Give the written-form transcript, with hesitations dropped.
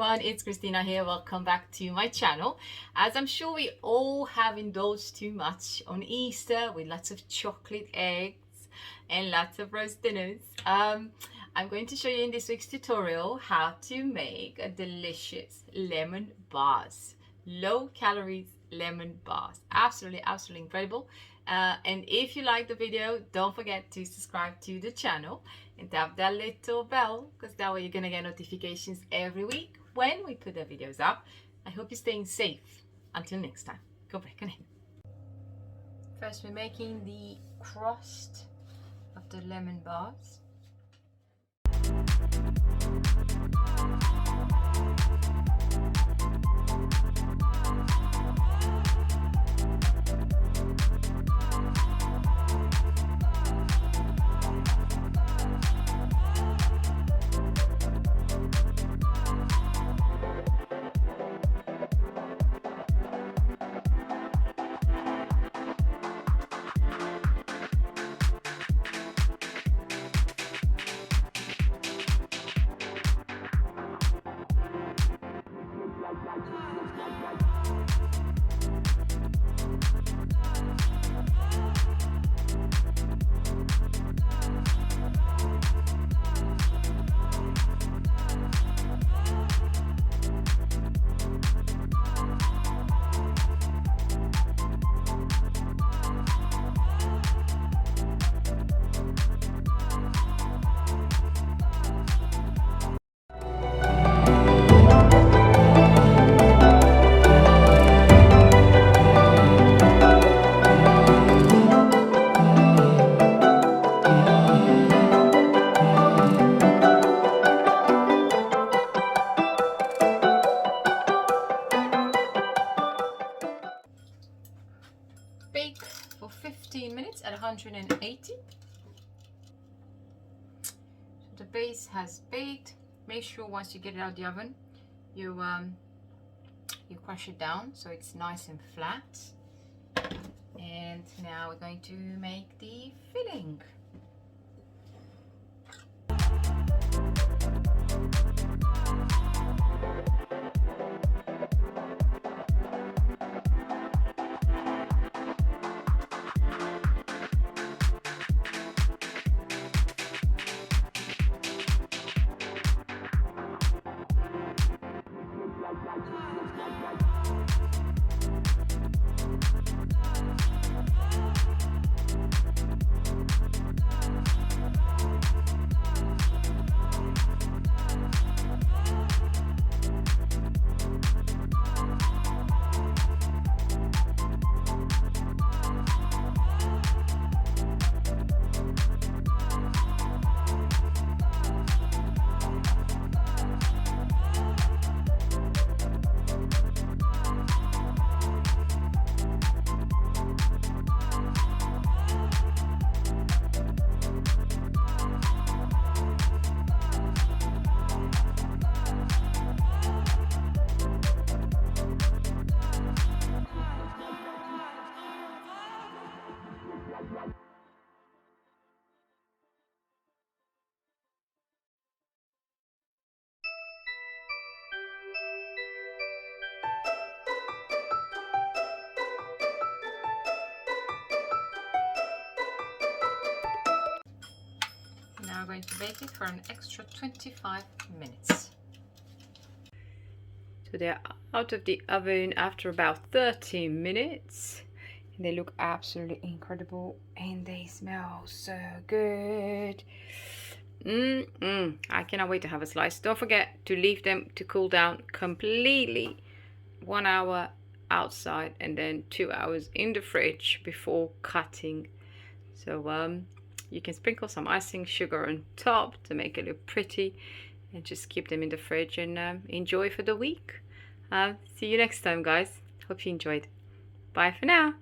everyone, it's Christina here. Welcome back to my channel. As I'm sure we all have indulged too much on Easter with lots of chocolate eggs and lots of roast dinners, I'm going to show you in this week's tutorial how to make a delicious lemon bars, low calories lemon bars. Absolutely incredible. And if you like the video, don't forget to subscribe to the channel and tap that little bell, because that way you're gonna get notifications every week when we put the videos up. I hope you're staying safe. Until next time, go back on in. First, we're making the crust of the lemon bars. Bake for 15 minutes at 180. So the base has baked. Make sure once you get it out of the oven, you crush it down so it's nice and flat. And now we're going to make the filling. Now we're going to bake it for an extra 25 minutes. So they're out of the oven after about 30 minutes. And they look absolutely incredible and they smell so good. I cannot wait to have a slice. Don't forget to leave them to cool down completely. 1 hour outside and then 2 hours in the fridge before cutting. So you can sprinkle some icing sugar on top to make it look pretty, and just keep them in the fridge and enjoy for the week. See you next time, guys. Hope you enjoyed. Bye for now.